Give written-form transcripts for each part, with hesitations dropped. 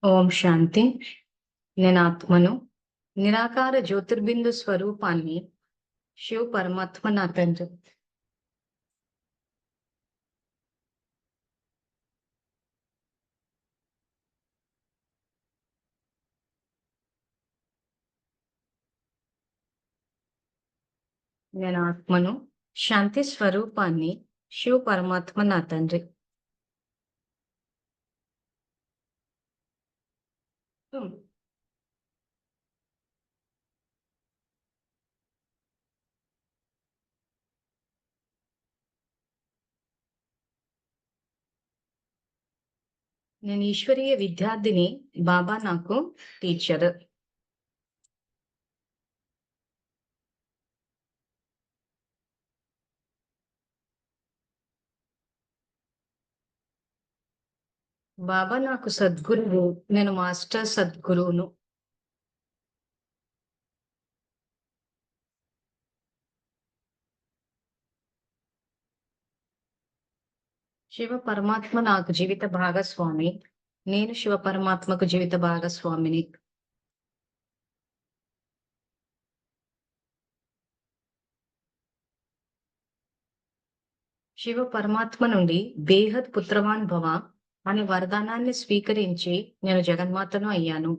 ఓం శాంతి. నేను ఆత్మను, నిరాకార జ్యోతిర్బిందు స్వరూపాన్ని, శివ పరమాత్మ నా తండ్రి. నేను ఆత్మను, శాంతి స్వరూపాన్ని, శివ పరమాత్మ నా తండ్రి. హ్మ్. నేను ఈశ్వరీయ విద్యార్థిని. బాబా నాకు టీచర్. బాబా నాకు సద్గురువు. నేను మాస్టర్ సద్గురువును. శివ పరమాత్మ నాకు జీవిత భాగస్వామి. నేను శివ పరమాత్మకు జీవిత భాగస్వామిని. శివ పరమాత్మ నుండి బేహద్ పుత్రవాన్ భవ అనే వరదానాన్ని స్వీకరించి నేను జగన్మాతను అయ్యాను.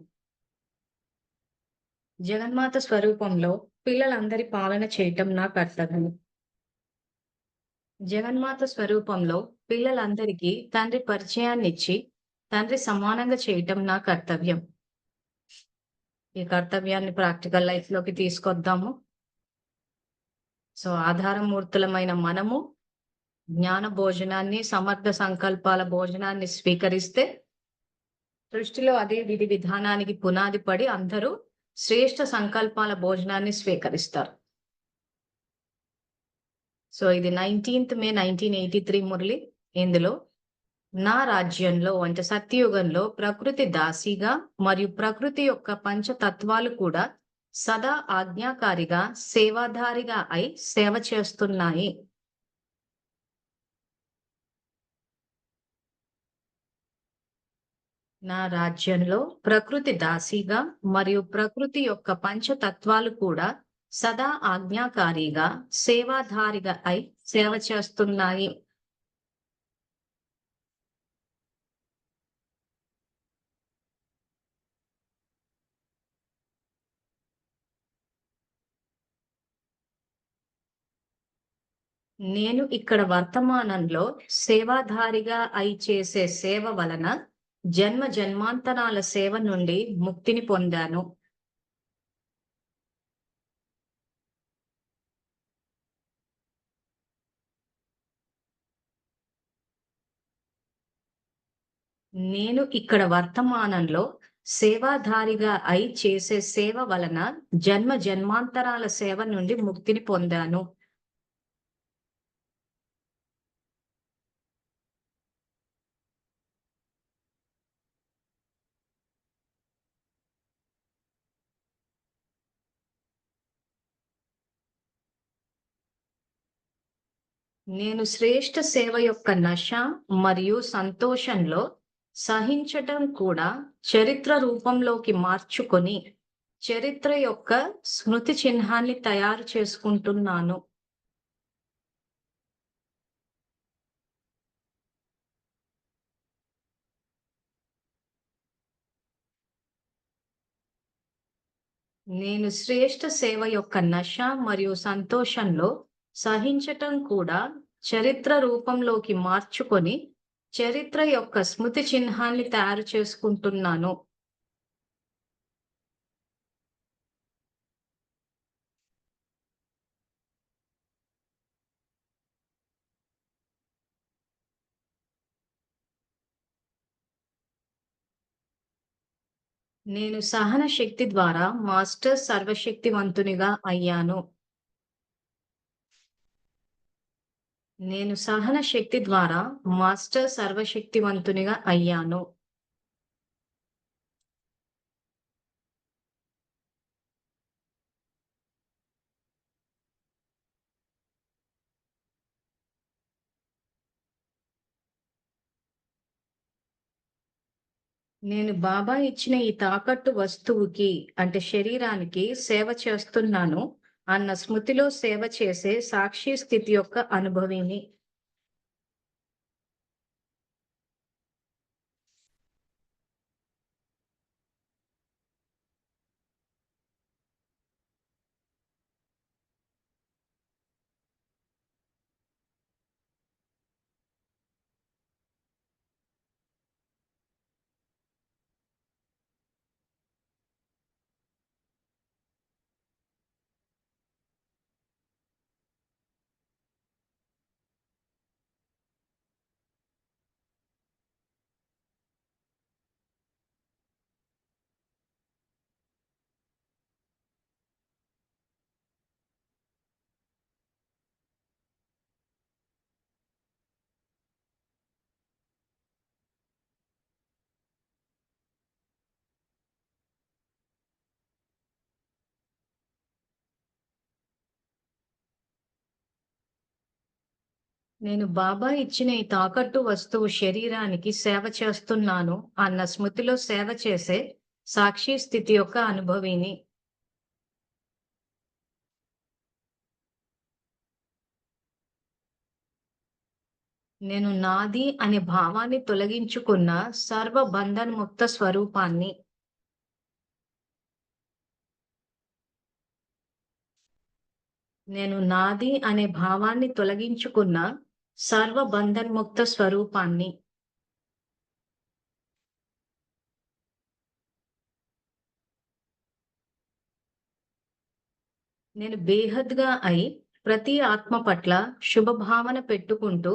జగన్మాత స్వరూపంలో పిల్లలందరి పాలన చేయటం నా కర్తవ్యం. జగన్మాత స్వరూపంలో పిల్లలందరికీ తండ్రి పరిచయాన్నిచ్చి తండ్రి సమానంగా చేయటం నా కర్తవ్యం. ఈ కర్తవ్యాన్ని ప్రాక్టికల్ లైఫ్ లోకి తీసుకొద్దాము. సో ఆధారమూర్తులమైన మనము జ్ఞాన భోజనాన్ని, సమర్థ సంకల్పాల భోజనాన్ని స్వీకరిస్తే సృష్టిలో అదే విధి విధానానికి పునాది పడి అందరూ శ్రేష్ఠ సంకల్పాల భోజనాన్ని స్వీకరిస్తారు. సో ఇది 19th మే 1983 మురళి. ఇందులో నా రాజ్యంలో అంటే సత్యయుగంలో ప్రకృతి దాసిగా మరియు ప్రకృతి యొక్క పంచతత్వాలు కూడా సదా ఆజ్ఞాకారిగా సేవాధారిగా అయి సేవ చేస్తున్నాయి. నా రాజ్యంలో ప్రకృతి దాసిగా మరియు ప్రకృతి యొక్క పంచతత్వాలు కూడా సదా ఆజ్ఞాకారిగా సేవాధారిగా అయి సేవ చేస్తున్నాయి. నేను ఇక్కడ వర్తమానంలో సేవాధారిగా అయి చేసే సేవ వలన జన్మ జన్మాంతరాల సేవ నుండి ముక్తిని పొందాను. నేను ఇక్కడ వర్తమానంలో సేవాధారిగా అయి చేసే సేవ వలన జన్మ జన్మాంతరాల సేవ నుండి ముక్తిని పొందాను. నేను శ్రేష్ఠ సేవ యొక్క నశ మరియు సంతోషంలో సహించటం కూడా చరిత్ర రూపంలోకి మార్చుకొని చరిత్ర యొక్క స్మృతి చిహ్నాన్ని తయారు చేసుకుంటున్నాను. నేను శ్రేష్ఠ సేవ యొక్క నశ మరియు సంతోషంలో సహించటం కూడా చరిత్ర రూపంలోకి మార్చుకొని చరిత్ర యొక్క స్మృతి చిహ్నాన్ని తయారు చేసుకుంటున్నాను. నేను సహన శక్తి ద్వారా మాస్టర్ సర్వశక్తివంతునిగా అయ్యాను. నేను సహన శక్తి ద్వారా మాస్టర్ సర్వశక్తివంతునిగా అయ్యాను. నేను బాబా ఇచ్చిన ఈ తాకట్టు వస్తువుకి అంటే శరీరానికి సేవ చేస్తున్నాను అన్న స్మృతిలో సేవ చేసే సాక్షి స్థితి యొక్క అనుభవిని. నేను బాబా ఇచ్చిన ఈ తాకట్టు వస్తువు శరీరానికి సేవ చేస్తున్నాను అన్న స్మృతిలో సేవ చేసే సాక్షి స్థితి యొక్క అనుభవిని. నేను నాది అనే భావాన్ని తొలగించుకున్న సర్వ బంధన్ముక్త స్వరూపాన్ని. నేను నాది అనే భావాన్ని తొలగించుకున్న సర్వ బంధన్ముక్త స్వరూపాన్ని. నేను బేహద్గా అయి ప్రతి ఆత్మ పట్ల శుభభావన పెట్టుకుంటూ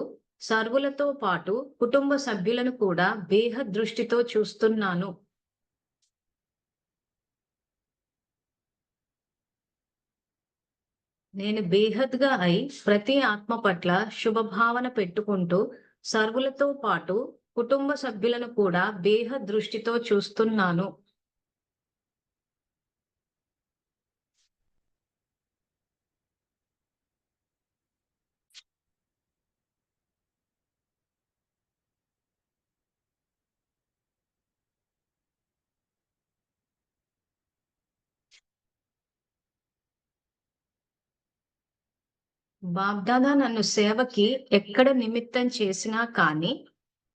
సర్వులతో పాటు కుటుంబ సభ్యులను కూడా బేహద్ దృష్టితో చూస్తున్నాను. నేను బేహద్గా అయి ప్రతి ఆత్మ పట్ల శుభభావన పెట్టుకుంటూ సర్వులతో పాటు కుటుంబ సభ్యులను కూడా బేహద్ దృష్టితో చూస్తున్నాను. బాబ్దాదా నన్ను సేవకి ఎక్కడ నిమిత్తం చేసినా కానీ,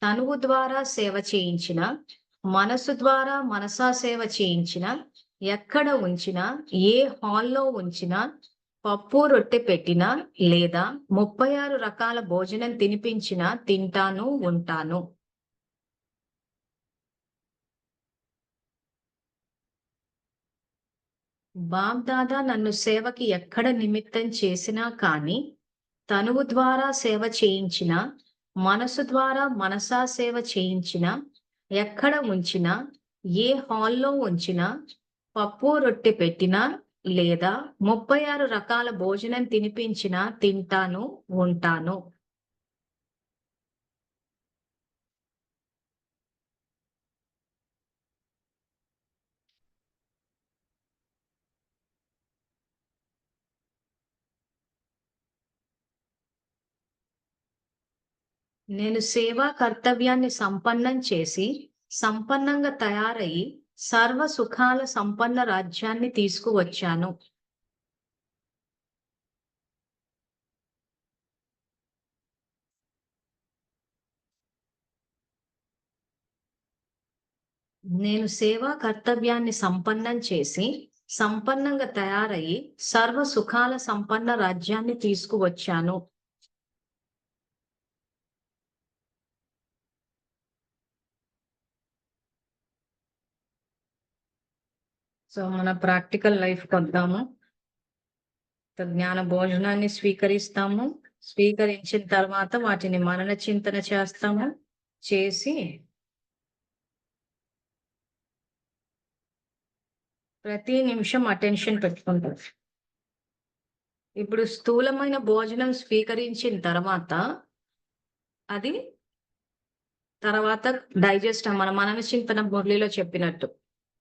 తనువు ద్వారా సేవ చేయించిన, మనసు ద్వారా మనసా సేవ చేయించిన, ఎక్కడ ఉంచినా, ఏ హాల్లో ఉంచినా, పప్పు రొట్టె పెట్టినా లేదా 36 రకాల భోజనం తినిపించినా తింటాను, ఉంటాను. బాబ్దాదా నన్ను సేవకి ఎక్కడ నిమిత్తం చేసినా కానీ, తనువు ద్వారా సేవ చేయించిన, మనసు ద్వారా మనసా సేవ చేయించిన, ఎక్కడ ఉంచినా, ఏ హాల్లో ఉంచినా, పప్పు రొట్టె పెట్టినా లేదా 36 రకాల భోజనం తినిపించినా తింటాను, ఉంటాను. నేను సేవా కర్తవ్యాన్ని సంపన్నం చేసి, సంపన్నంగా తయారయి, సర్వ సుఖాల సంపన్న రాజ్యాన్ని తీసుకువచ్చాను. నేను సేవా కర్తవ్యాన్ని సంపన్నం చేసి, సంపన్నంగా తయారయి, సర్వ సుఖాల సంపన్న రాజ్యాన్ని తీసుకువచ్చాను. సో మన ప్రాక్టికల్ లైఫ్ కొద్దాము. జ్ఞాన భోజనాన్ని స్వీకరిస్తాము. స్వీకరించిన తర్వాత వాటిని మనన చింతన చేస్తాము. చేసి ప్రతి నిమిషం అటెన్షన్ పెట్టుకుంటాం. ఇప్పుడు స్థూలమైన భోజనం స్వీకరించిన తర్వాత అది తర్వాత డైజెస్ట్ మన మనన చింతన మురళిలో చెప్పినట్టు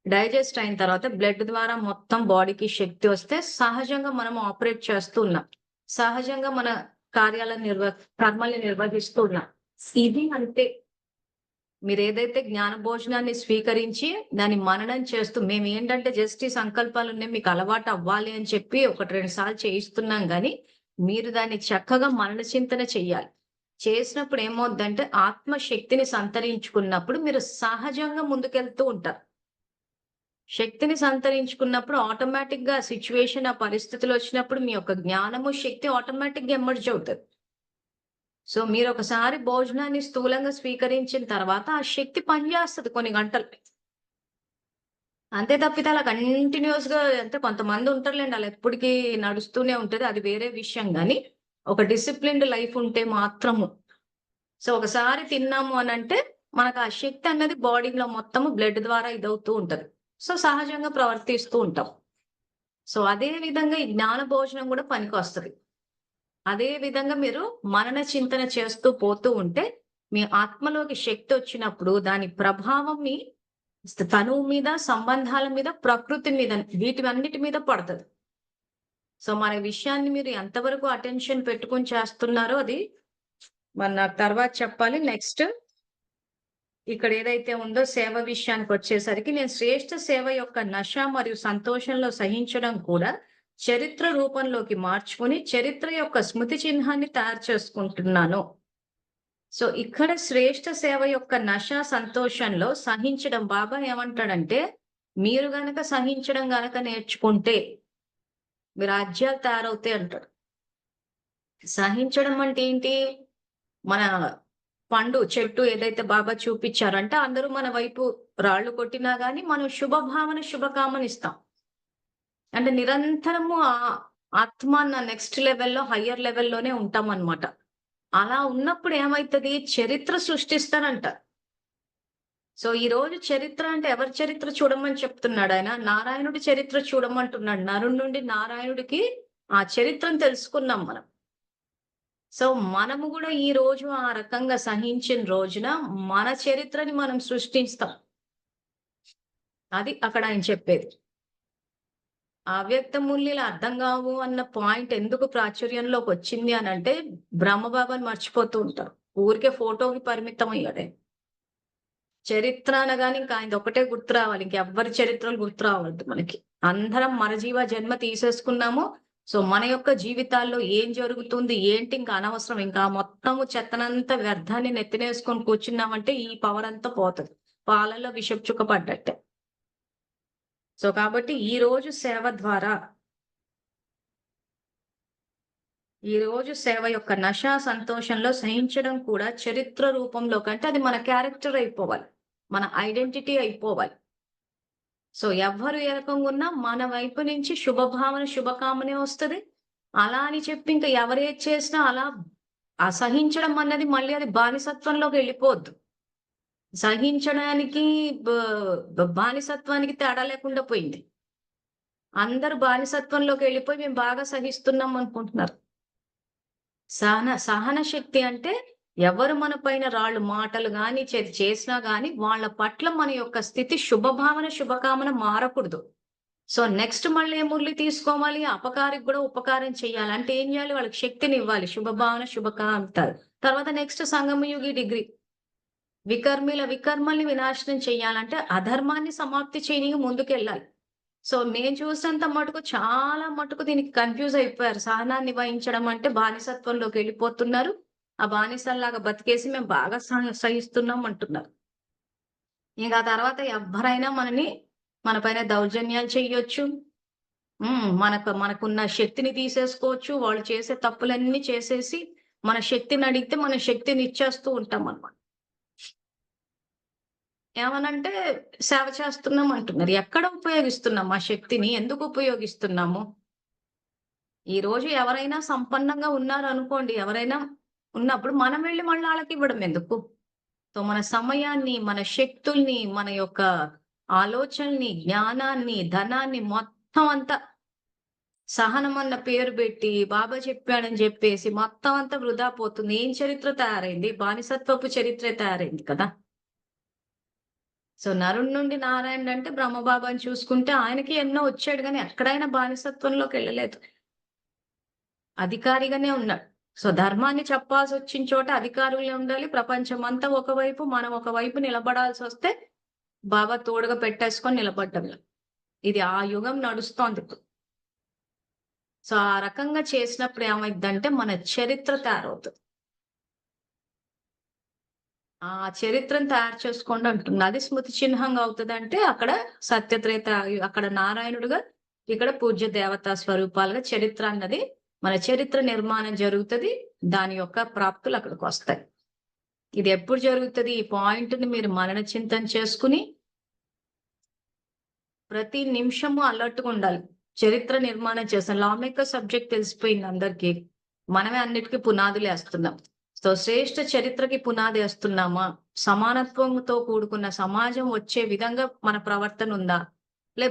డైజెస్ట్ అయిన తర్వాత బ్లడ్ ద్వారా మొత్తం బాడీకి శక్తి వస్తే సహజంగా మనం ఆపరేట్ చేస్తూ ఉన్నాం. సహజంగా మన కార్యాలను కర్మల్ని నిర్వహిస్తూ ఉన్నాం. ఇది అంటే మీరు ఏదైతే జ్ఞాన భోజనాన్ని స్వీకరించి దాన్ని మననం చేస్తూ మేమేంటంటే జస్ట్ ఈ సంకల్పాలున్నాయి మీకు అలవాటు అవ్వాలి అని చెప్పి 1, 2 సార్లు చేయిస్తున్నాం గానీ, మీరు దాన్ని చక్కగా మనన చింతన చెయ్యాలి. చేసినప్పుడు ఏమవుద్దంటే ఆత్మశక్తిని సంతరించుకున్నప్పుడు మీరు సహజంగా ముందుకెళ్తూ ఉంటారు. శక్తిని సంతరించుకున్నప్పుడు ఆటోమేటిక్‌గా సిట్యుయేషన్, ఆ పరిస్థితులొచ్చినప్పుడు మీ యొక్క జ్ఞానము, శక్తి ఆటోమేటిక్‌గా ఎమర్జ్ అవుతది. సో, మీరొకసారి భోజనాన్ని స్థూలంగా స్వీకరించిన తర్వాత, ఆ శక్తి పనిచేస్తది కొన్ని గంటలు. అంతే తప్పితే అలా కంటిన్యూయస్‌గా అంటే కొంతమందుంటారులెండి. అలా ఎప్పటికి నడుస్తూనే ఉంటది. అది వేరే విషయం గానీ, ఒక డిసిప్లిన్డ్ లైఫ్ ఉంటే మాత్రము. సో, ఒకసారి తిన్నాము అనంటే, మనకు ఆ శక్తి అన్నది బాడీలో మొత్తము బ్లడ్ ద్వారా ఇదవుతూ ఉంటది. సో, సహజంగా ప్రవర్తిస్తూ ఉంటాం. సో, అదే విధంగా ఈ జ్ఞాన భోజనం గూడా పనికొస్తది. అదే విధంగా మీరు మనన చింతన చేస్తూ పోతూ ఉంటే, మీ ఆత్మలోకి శక్తొచ్చినప్పుడు దాని ప్రభావం మీ తనువు మీద, సంబంధాల మీద, ప్రకృతి మీద వీటివన్నిటి మీద పడతది. సో, మన విషయాన్ని మీరు ఎంతవరకు అటెన్షన్ పెట్టుకొని చేస్తున్నారో అది మరి నాకు తర్వాత చెప్పాలి. నెక్స్ట్ ఇక్కడ ఏదైతే ఉందో సేవ విషయానికొచ్చేసరికి నేను శ్రేష్ఠ సేవ యొక్క నశ మరియు సంతోషంలో సహించడం కూడా చరిత్ర రూపంలోకి మార్చుకొని చరిత్ర యొక్క స్మృతి చిహ్నాన్ని తయారు చేసుకుంటున్నాను. సో, ఇక్కడ శ్రేష్ఠ సేవ యొక్క నశ సంతోషంలో సహించడం బాబా ఏమంటాడంటే, మీరు గనక సహించడం గనక నేర్చుకుంటే మీ రాజ్యాలు తయారవుతాయి అంటాడు. సహించడం అంటే ఏంటి? మన చెట్టు ఏదైతే బాబా చూపిచ్చారో అంటే అందరూ మన వైపు రాళ్ళు కొట్టినా గాని మనం శుభభావన, శుభకామన ఇస్తాం. అంటే నిరంతరము ఆత్మ అన్న నెక్స్ట్ లెవెల్‌లో, హయ్యర్ లెవెల్‌లోనే ఉంటామనమాట. అలా ఉన్నప్పుడు ఏమైతది? చరిత్ర సృష్టిస్తానంట. సో, ఈరోజు చరిత్ర అంటే ఎవరి చరిత్ర చూడమని చెప్తున్నాడాయన? నారాయణుడి చరిత్ర చూడమంటున్నాడు. నరుడి నుండి నారాయణుడికి ఆ చరిత్రను తెలుసుకున్నాం మనం. సో, మనము గూడా ఈ రోజు ఆ రకంగా సహించిన రోజున మన చరిత్రని మనం సృష్టిస్తాం. అది అక్కడ ఆయన చెప్పేది. అవ్యక్త మూల్యాలు అర్థం గావు అన్న పాయింట్ ఎందుకు ప్రాచుర్యంలోకొచ్చింది అనంటే, బ్రహ్మబాబాని మర్చిపోతూ ఉంటారు. ఊరికే ఫోటోకి పరిమితం అయ్యాడే. చరిత్ర అనగానే ఇంకా ఆయనదొక్కటే గుర్తు రావాలి. ఇంకెవ్వరి చరిత్రలు గుర్తు రావద్దు మనకి. అందరం మన జన్మ తీసేసుకున్నాము. సో, మన యొక్క జీవితాల్లో ఏం జరుగుతుంది? ఏంటి ఇంక అనవసరం. ఇంకా మొత్తము చెత్తనంతా వ్యర్థాన్ని నెత్తినేసుకొని కూర్చున్నామంటే ఈ పవరంతా పోతది. పాలల్లో విషపు చుక్క పడ్డట్టే. సో, కాబట్టి ఈ రోజు సేవ ద్వారా ఈ రోజు సేవ యొక్క నశ, సంతోషంలో సహించడం కూడా చరిత్ర రూపంలో కంటే అది మన క్యారెక్టర్ అయిపోవాలి. మన ఐడెంటిటీ అయిపోవాలి. సో, ఎవ్వరు ఏ రకంగా ఉన్నా మన వైపు నుంచి శుభభావన, శుభకామనే వస్తది. అలా అని చెప్పి ఇంక ఎవరేది చేసినా అలా అసహించడం అన్నది మళ్ళీ అది బానిసత్వంలోకెళ్ళిపోద్దు. సహించడానికి బ బ బానిసత్వానికి తేడా లేకుండా పోయింది. అందరూ బానిసత్వంలోకెళ్ళిపోయి మేము బాగా సహిస్తున్నాం అనుకుంటున్నారు. సహన శక్తి అంటే ఎవరు మన పైన రాళ్ళు మాటలు గాని, చేసినా గాని వాళ్ళ పట్ల మన యొక్క స్థితి శుభభావన, శుభకామన మారకూడదు. సో, నెక్స్ట్ మళ్ళీ ఏ మురళి తీసుకోవాలి, అపకారికి గూడా ఉపకారం చేయాలి. అంటే ఏం చేయాలి? వాళ్ళకి శక్తినివ్వాలి. శుభభావన, అంటారు. తర్వాత నెక్స్ట్ సంగమయుగి డిగ్రీ. వికర్మల్ని వినాశనం చేయాలంటే అధర్మాన్ని సమాప్తి చేయనీకి ముందుకెళ్ళాలి. సో, నేను చూసినంత మటుకు చాలా మటుకు దీనికి కన్‌ఫ్యూజ్ అయిపోయారు. సహనాన్ని వహించడం అంటే బానిసత్వంలోకెళ్ళిపోతున్నారు. ఆ బానిసల్లాగా బతికేసి మేము బాగా సహిస్తున్నాం అంటున్నారు. ఇంక ఆ తర్వాత ఎవ్వరైనా మన పైన దౌర్జన్యాలు చెయ్యొచ్చు. మనకున్న శక్తిని తీసేసుకోవచ్చు. వాళ్ళు చేసే తప్పులన్నీ చేసేసి మన శక్తినడిగితే మన శక్తినిచ్చేస్తూ ఉంటామనమాట. ఏమనంటే సేవ చేస్తున్నాం అంటున్నారు. ఎక్కడ ఉపయోగిస్తున్నాం ఆ శక్తిని? ఎందుకు ఉపయోగిస్తున్నాము? ఈరోజు ఎవరైనా సంపన్నంగా ఉన్నారనుకోండి. ఎవరైనా ఉన్నప్పుడు మనం వెళ్లి మళ్ళీ ఆళ్ళకివ్వడం ఎందుకు? సో, మన సమయాన్ని, మన శక్తుల్ని, మన యొక్క ఆలోచనల్ని, జ్ఞానాన్ని, ధనాన్ని మొత్తం అంతా సహనం అన్న పేరు పెట్టి బాబా చెప్పాడని చెప్పేసి మొత్తం అంతా వృధా పోతుంది. ఏం చరిత్ర తయారైంది? బానిసత్వపు చరిత్రే తయారైంది కదా! సో, నరుడి నుండి నారాయణుడంటే బ్రహ్మబాబాని చూసుకుంటే ఆయనకి ఎన్నో వచ్చాడు గానీ ఎక్కడైనా బానిసత్వంలోకెళ్ళలేదు. అధికారిగానే ఉన్నాడు. సో ధర్మాన్ని చెప్పాల్సి వచ్చిన చోట అధికారులు ఉండాలి. ప్రపంచం అంతా ఒకవైపు, మనం ఒకవైపు నిలబడాల్సి వస్తే బాబా తోడుగా పెట్టేసుకొని నిలబడ్డం. ఇది ఆ యుగం నడుస్తోంది ఇప్పుడు. సో ఆ రకంగా చేసినప్పుడు ఏమైద్దంటే మన చరిత్ర తయారవుతుంది. ఆ చరిత్రను తయారు చేసుకోండి అంటుంది. అది స్మృతి చిహ్నంగా అవుతదంటే అక్కడ సత్యత్రేత, అక్కడ నారాయణుడుగా, ఇక్కడ పూజ్య దేవతా స్వరూపాలుగా చరిత్ర అన్నది, మన చరిత్ర నిర్మాణం జరుగుతది. దాని యొక్క ప్రాప్తులు అక్కడికొస్తాయి. ఇది ఎప్పుడు జరుగుతది? ఈ పాయింట్‌ని మీరు మనన చింతన చేసుకొని ప్రతి నిమిషము అలర్ట్‌గా ఉండాలి. చరిత్ర నిర్మాణం చేసాం. లా మేకర్ సబ్జెక్ట్ తెలిసిపోయింది అందరికి. మనమే అన్నిటికి పునాదులేస్తున్నాం. సో శ్రేష్ఠ చరిత్రకి పునాదేస్తున్నామా? సమానత్వంతో కూడుకున్న సమాజం వచ్చే విధంగా మన ప్రవర్తన ఉందా?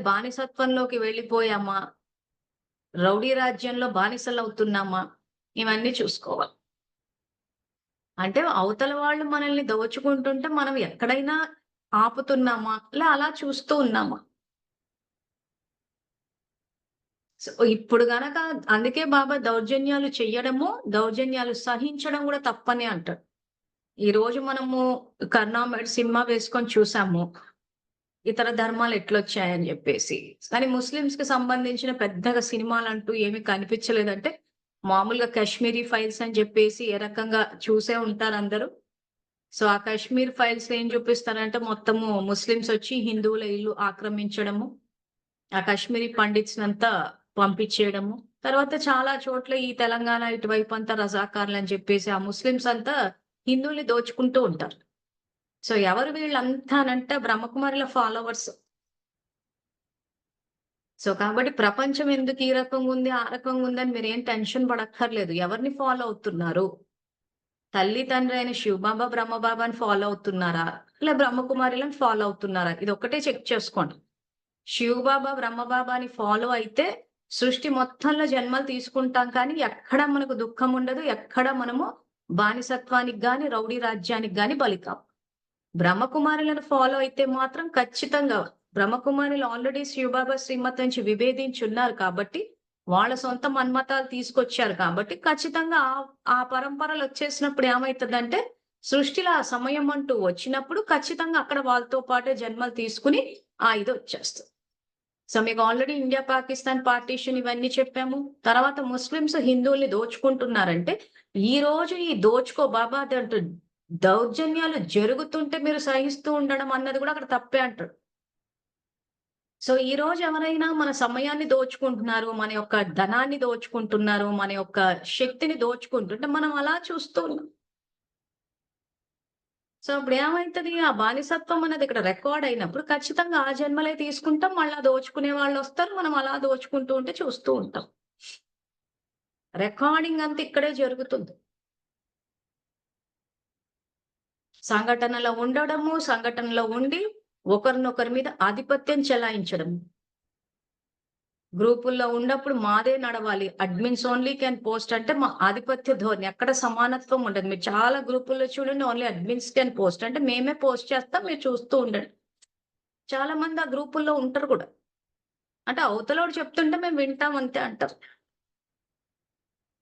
బానిసత్వంలోకి వెళ్ళిపోయామా? రౌడీ రాజ్యంలో బానిసలవుతున్నామా? ఇవన్నీ చూసుకోవాలి. అంటే అవతల వాళ్ళు మనల్ని దోచుకుంటుంటే మనం ఎక్కడైనా ఆపుతున్నామా? అలా చూస్తూ ఉన్నామా? సో, ఇప్పుడు గనక అందుకే బాబా దౌర్జన్యాలు చెయ్యడము, దౌర్జన్యాలు సహించడం గూడా తప్పని అంటాడు. ఈరోజు మనము 'కర్ణామయుడు' సినిమా వేసుకొని చూసాము. ఇతర ధర్మాలు ఎట్లొచ్చాయని జెప్పేసి. కానీ ముస్లిమ్స్‌కి సంబంధించిన పెద్దగా సినిమాలంటూ ఏమి కనిపించలేదంటే, మామూలుగా 'కాశ్మీరీ ఫైల్స్' అని జెప్పేసి ఏ రకంగా చూసే ఉంటారందరూ. సో, ఆ 'కాశ్మీర్ ఫైల్స్‌లో' ఏం చూపిస్తారంటే మొత్తము ముస్లిమ్స్ వచ్చి హిందువుల ఇల్లు ఆక్రమించడము. ఆ కాశ్మీరీ పండిట్స్‌నంతా పంపించేయడము. తర్వాత చాలా చోట్ల ఈ తెలంగాణ ఇటువైపంతా రజాకార్లని చెప్పేసి ఆ ముస్లిమ్స్ అంతా హిందువుల్ని దోచుకుంటూ ఉంటారు. సో, ఎవరు వీళ్ళంతా అనంటే బ్రహ్మకుమారుల ఫాలోవర్స్. సో, కాబట్టి ప్రపంచం ఎందుకు ఈ రకంగా ఉంది, ఆ రకంగా ఉందని మీరేం టెన్షన్ పడక్కర్లేదు. ఎవరిని ఫాలో అవుతున్నారు? తల్లి, తండ్రి అయిన శివబాబా, బ్రహ్మబాబాని ఫాలో అవుతున్నారా? బ్రహ్మకుమారులను ఫాలో అవుతున్నారా? ఇదొక్కటే చెక్ చేసుకోండి. శివబాబా, బ్రహ్మబాబాని ఫాలో అయితే సృష్టి మొత్తంలో జన్మలు తీసుకుంటాం కానీ ఎక్కడ మనకు దుఃఖం ఉండదు. ఎక్కడ మనము బానిసత్వానికి గాని, రౌడీ రాజ్యానికి గాని బలి కాము. బ్రహ్మకుమారులను ఫాలో అయితే మాత్రం ఖచ్చితంగా బ్రహ్మకుమారులు ఆల్రెడీ శివబాబా శ్రీమతం నుంచి విభేదించున్నారు కాబట్టి, వాళ్ళ సొంత మన్మతాలు తీసుకొచ్చారు కాబట్టి, ఖచ్చితంగా ఆ పరంపరలు వచ్చేసినప్పుడు ఏమైతదంటే, సృష్టిలో ఆ సమయం అంటూ వచ్చినప్పుడు ఖచ్చితంగా అక్కడ వాళ్ళతో పాటే జన్మలు తీసుకొని ఇదొచ్చేస్తది. సో, మీకు ఆల్రెడీ ఇండియా, పాకిస్తాన్ పార్టిషన్ ఇవన్నీ చెప్పాము. తర్వాత ముస్లిమ్స్ హిందువుల్ని దోచుకుంటున్నారంటే, ఈరోజు ఈ బాబా అదంటాడు. దౌర్జన్యాలు జరుగుతుంటే మీరు సహిస్తూ ఉండడం అన్నది కూడా అక్కడ తప్పే అంటాడు. సో, ఈరోజు ఎవరైనా మన సమయాన్ని దోచుకుంటున్నారు, మన యొక్క ధనాన్ని దోచుకుంటున్నారు, మన యొక్క శక్తిని దోచుకుంటుంటే మనం అలా చూస్తూ ఉన్నాం. సో, అప్పుడేమైతది? ఆ బానిసత్వం అనేది ఇక్కడ రికార్డ్ అయినప్పుడు ఖచ్చితంగా ఆ జన్మలే తీసుకుంటాం. మళ్ళా దోచుకునే వాళ్ళొస్తారు. మనం అలా దోచుకుంటూ ఉంటే చూస్తూ ఉంటాం. రికార్డింగ్ అంతా ఇక్కడే జరుగుతుంది. సంఘటనలో ఉండడము, సంఘటనలో ఉండి ఒకరినొకరి మీద ఆధిపత్యం చెలాయించడం. గ్రూపుల్లో ఉన్నప్పుడు మాదే నడవాలి. అడ్మిన్స్ ఓన్లీ క్యాన్ పోస్ట్ అంటే మా ఆధిపత్య ధోరణి. ఎక్కడ సమానత్వం ఉండదు. మీరు చాలా గ్రూపుల్లో చూడండి ఓన్లీ అడ్మిన్స్ క్యాన్ పోస్ట్. అంటే మేమే పోస్ట్ చేస్తాం. మీరు చూస్తూ ఉండండి. చాలా మంది ఆ గ్రూపుల్లో ఉంటారు కూడా. అంటే అవతలోడు చెప్తుంటే మేము వింటాం అంతే అంటారు.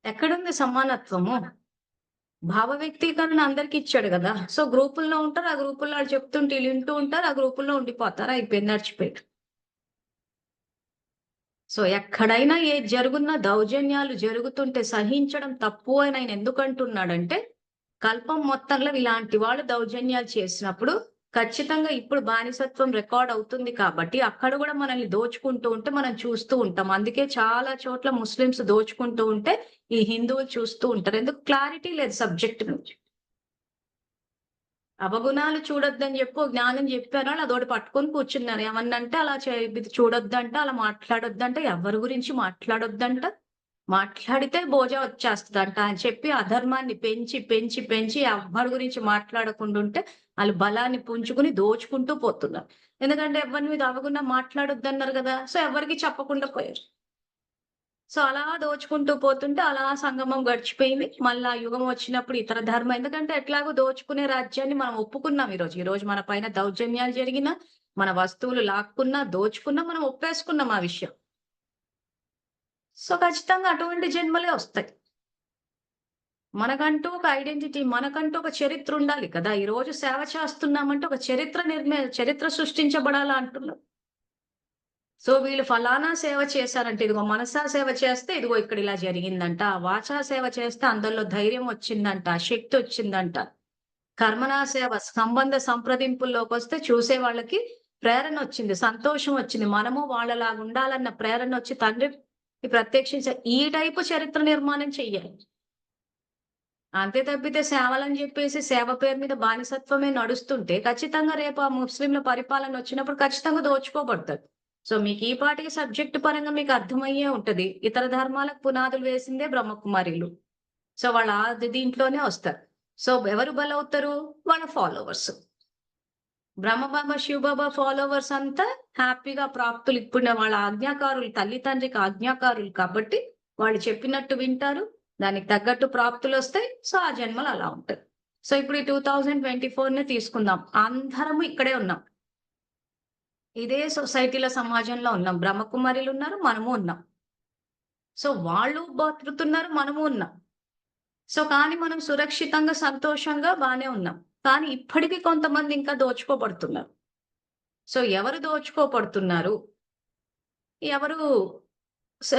ఎక్కడుంది సమానత్వము? భావ వ్యక్తీకరణ అందరికి ఇచ్చాడు గదా! సో, గ్రూపుల్లో ఉంటారు. ఆ గ్రూపుల్లో ఆళ్ళు చెప్తుంటే ఈళ్ళు వింటూ ఉంటారు. ఆ గ్రూపుల్లో ఉండిపోతారు. అయిపోయింది నడిచిపోయారు. సో, ఎక్కడైనా ఏది జరుగున్నా దౌర్జన్యాలు జరుగుతుంటే సహించడం తప్పు అని ఆయన ఎందుకంటున్నాడంటే, కల్పం మొత్తంలో ఇలాంటి వాళ్ళు దౌర్జన్యాలు చేసినప్పుడు ఖచ్చితంగా ఇప్పుడు బానిసత్వం రికార్డ్ అవుతుంది కాబట్టి, అక్కడ గూడా మనల్ని దోచుకుంటూ ఉంటే మనం చూస్తూ ఉంటాం. అందుకే చాలా చోట్ల ముస్లిమ్స్ దోచుకుంటూ ఉంటే, ఈ హిందువులు చూస్తూ ఉంటారు. ఎందుకు క్లారిటీ లేదు సబ్జెక్ట్ నుంచి. అవగుణాలు చూడొద్దని జెప్పి ఓ జ్ఞానం జెప్పారు. అదోటి పట్టుకొని కూర్చున్నారు. ఏమన్నంటే అలా ఇది చూడొద్దంట, అలా మాట్లాడొద్దంట, ఎవరి గురించి మాట్లాడొద్దంట. మాట్లాడితే బోజా వచ్చేస్తదంట అని చెప్పి అధర్మాన్ని పెంచి, పెంచి, పెంచి ఎవ్వరి గురించి మాట్లాడకుండుంటే ఆళ్ళు బలాన్ని పుంజుకొని దోచుకుంటూ పోతున్నారు. ఎందుకంటే ఎవరి మీద అవగుణం మాట్లాడొద్దన్నారు గదా! సో, ఎవరికీ చెప్పకుండా పోయారు. సో, అలా దోచుకుంటూ పోతుంటే అలా సంగమం గడిచిపోయింది. మళ్ళా యుగం వచ్చినప్పుడు ఇతర ధర్మం ఎందుకంటే ఎట్లాగో దోచుకునే రాజ్యాన్ని మనం ఒప్పుకున్నాం ఈరోజు. ఈరోజు మన పైన దౌర్జన్యాలు జరిగినా, మన వస్తువులు లాక్కున్నా, దోచుకున్నా మనం ఒప్పేసుకున్నాం ఆ విషయం. సో, ఖచ్చితంగా అటువంటి జన్మలే ఒస్తాయి. మనకంటూ ఒక ఐడెంటిటీ, మనకంటూ ఒక చరిత్ర ఉండాలి కదా! ఈరోజు సేవ చేస్తున్నామంటే ఒక చరిత్ర సృష్టించబడాలా అంటున్నారు. సో, వీళ్ళు ఫలానా సేవ చేశారంటే, ఇదిగో మనసా సేవ చేస్తే ఇదిగో ఇక్కడ ఇలా జరిగిందంట. వాచా సేవ చేస్తే అందులో ధైర్యం వచ్చిందంట, శక్తి వచ్చిందంట. కర్మణా సేవ సంబంధ సంప్రదింపుల్లోకొస్తే చూసే వాళ్ళకి ప్రేరణొచ్చింది, సంతోషం వచ్చింది. మనము వాళ్ళలాగా ఉండాలన్న ప్రేరణొచ్చి తండ్రికి ప్రత్యక్షించే ఈ టైపు చరిత్ర నిర్మాణం చెయ్యాలి. అంతే తప్పితే సేవలని జెప్పేసి సేవ పేరు మీద బానిసత్వమే నడుస్తుంటే ఖచ్చితంగా రేపు ఆ ముస్లింల పరిపాలనొచ్చినప్పుడు ఖచ్చితంగా దోచుకోబడతారు. సో, మీకు ఈ పాటికి సబ్జెక్ట్ పరంగా మీకు అర్థమయ్యే ఉంటది. ఇతర ధర్మాలకు పునాదులు వేసిందే బ్రహ్మకుమారీలు. సో, వాళ్ళ దీంట్లోనే వస్తారు. సో, ఎవరు బలవుతారు? వాళ్ళ ఫాలోవర్స్. బ్రహ్మబాబా, శివబాబా ఫాలోవర్స్ అంతా హ్యాపీగా ప్రాప్తులు. ఇప్పుడు వాళ్ళ ఆజ్ఞాకారులు, తల్లి తండ్రికి ఆజ్ఞాకారులు కాబట్టి వాళ్ళు చెప్పినట్టు వింటారు. దానికి తగ్గట్టు ప్రాప్తులొస్తాయి. సో, ఆ జన్మలు అలా ఉంటాయి. సో, ఇప్పుడు ఈ 2024నే తీసుకుందాం. అందరము ఇక్కడే ఉన్నాం. ఇదే సొసైటీలో, సమాజంలో ఉన్నాం. బ్రహ్మకుమారిలున్నారు, మనము ఉన్నాం. సో, వాళ్ళు బతుకుతున్నారు, మనము ఉన్నాం. సో, కానీ మనం సురక్షితంగా, సంతోషంగా బానే ఉన్నాం. కానీ ఇప్పటికి కొంతమంది ఇంకా దోచుకోబడుతున్నారు. సో, ఎవరు దోచుకోబడుతున్నారు? ఎవరు స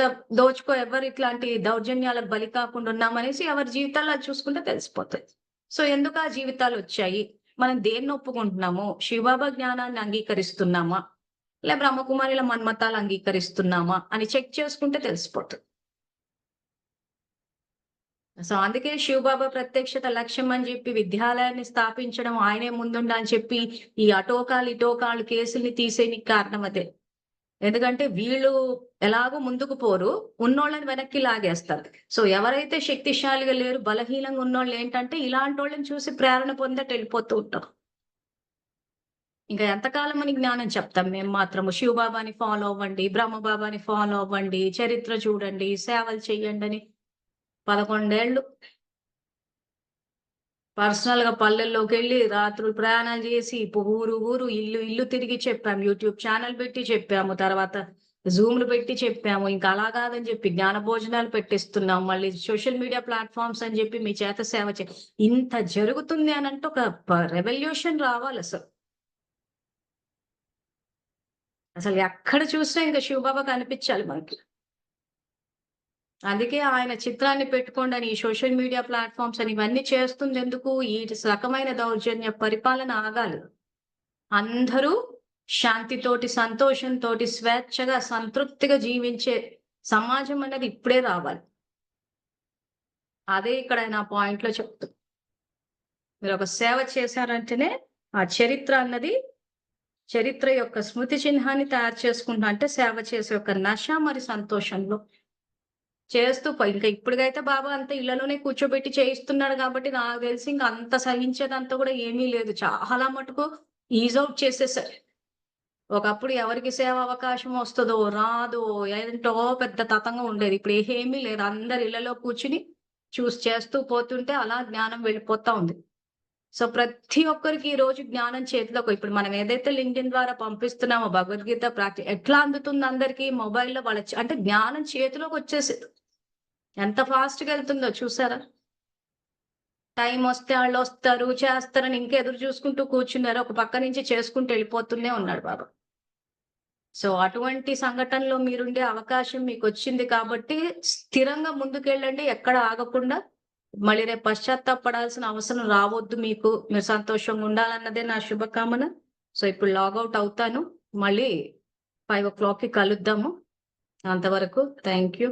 ఎవరు ఇట్లాంటి దౌర్జన్యాలకు బలి కాకుండా ఉన్నామనేసి ఎవరి జీవితాల్లో అది చూసుకుంటే తెలిసిపోతది. సో, ఎందుకు ఆ జీవితాలొచ్చాయి? మనం దేన్ని ఒప్పుకుంటున్నాము? శివబాబా జ్ఞానాన్ని అంగీకరిస్తున్నామా? బ్రహ్మకుమారిల మన్మతాలు అంగీకరిస్తున్నామా? అని చెక్ చేసుకుంటే తెలిసిపోతది. సో, అందుకే శివబాబా ప్రత్యక్షత లక్ష్యం అని చెప్పి విద్యాలయాన్ని స్థాపించడం, ఆయనే ముందుండి అని చెప్పి ఈ అటోకాలు, ఇటోకాలు కేసుల్ని తీసేయనికి కారణం అదే. ఎందుకంటే వీళ్ళు ఎలాగో ముందుకు పోరు. ఉన్నోళ్ళని వెనక్కి లాగేస్తారు. సో, ఎవరైతే శక్తిశాలిగా లేరు, బలహీనంగా ఉన్నోళ్ళు ఏంటంటే ఇలాంటోళ్ళని చూసి ప్రేరణ పొందట వెళ్ళిపోతూ ఉంటారు. ఇంకా ఎంతకాలం అని జ్ఞానం చెప్తాం మేము మాత్రము. శివబాబాని ఫాలో అవ్వండి, బ్రహ్మబాబాని ఫాలో అవ్వండి, చరిత్ర చూడండి, సేవలు చెయ్యండని 11 ఏళ్ళు పర్సనల్‌గా పల్లెల్లోకెళ్ళి రాత్రులు ప్రయాణాలు చేసి ఊరు, ఊరు, ఇల్లు, ఇల్లు తిరిగి చెప్పాము. యూట్యూబ్ ఛానెల్ పెట్టి చెప్పాము. తర్వాత జూమ్‌లు పెట్టి చెప్పాము. ఇంకా అలా కాదని చెప్పి జ్ఞాన భోజనాలు పెట్టిస్తున్నాం. మళ్ళీ సోషల్ మీడియా ప్లాట్‌ఫార్మ్స్ అని చెప్పి మీ చేత సేవ ఇంత జరుగుతుంది అనంటే ఒక రెవల్యూషన్ రావాలసలు. అసలు ఎక్కడ చూసినా ఇంక శివబాబా కనిపించాలి మనకి. అందుకే ఆయన చిత్రాన్ని పెట్టుకోండని ఈ సోషల్ మీడియా ప్లాట్‌ఫార్మ్స్ అని ఇవన్నీ చేస్తుందెందుకు? ఈ రకమైన దౌర్జన్య పరిపాలన ఆగాలి. అందరూ శాంతితోటి, సంతోషంతోటి, స్వేచ్ఛగా, సంతృప్తిగా జీవించే సమాజం అనేది ఇప్పుడే రావాలి. అదే ఇక్కడ నా పాయింట్‌లో చెప్తున్నా. మీరొక సేవ చేశారంటేనే ఆ చరిత్ర యొక్క స్మృతి చిహ్నాన్ని తయారు చేసుకుంటా అంటే సేవ చేసే ఒక నష మరి సంతోషంలో చేస్తూ ఇంకా ఇప్పటికైతే బాబా అంతా ఇళ్ళలోనే కూర్చోబెట్టి చేయిస్తున్నాడు కాబట్టి నాకు తెలిసి ఇంక అంత సహించేదంతా కూడా ఏమీ లేదు. చాలా మటుకు ఈజ్ ఔట్ చేసేసారు. ఒకప్పుడు ఎవరికి సేవ అవకాశం వస్తదో, రాదో, ఏంటో పెద్ద తతంగం ఉండేది. ఇప్పుడు ఏమీ లేదు. అందరు ఇళ్ళలో కూర్చుని చేస్తూ పోతుంటే అలా జ్ఞానం వెళ్ళిపోతా ఉంది. సో, ప్రతి ఒక్కరికి ఈ రోజు జ్ఞానం చేతిలోకి ఇప్పుడు మనం ఏదైతే లింక్డ్ఇన్ ద్వారా పంపిస్తున్నామో భగవద్గీత ఎట్లా అందుతుంది అందరికి మొబైల్‌లో అంటే జ్ఞానం చేతిలోకొచ్చేసింది. ఎంత ఫాస్ట్‌గా ఎళ్తుందో చూసారా? టైమొస్తే ఆళ్ళొస్తారు, చేస్తారని ఇంకా ఎదురు చూసుకుంటూ కూర్చున్నారు. ఒక పక్క నుంచి చేసుకుంటూ ఎళ్ళిపోతూనే ఉన్నాడు బాబా. సో, అటువంటి సంఘటనలో మీరుండే అవకాశం మీకొచ్చింది కాబట్టి స్థిరంగా ముందుకెళ్ళండి. ఎక్కడ ఆగకుండా. మళ్ళీ రేపు పశ్చాత్తాపపడాల్సిన అవసరం రావొద్దు మీకు. మీరు సంతోషంగా ఉండాలన్నదే నా శుభకామన. సో, ఇప్పుడు లాగౌట్ అవుతాను. మళ్ళీ 5:00కి కలుద్దాము. అంతవరకు థాంక్ యూ.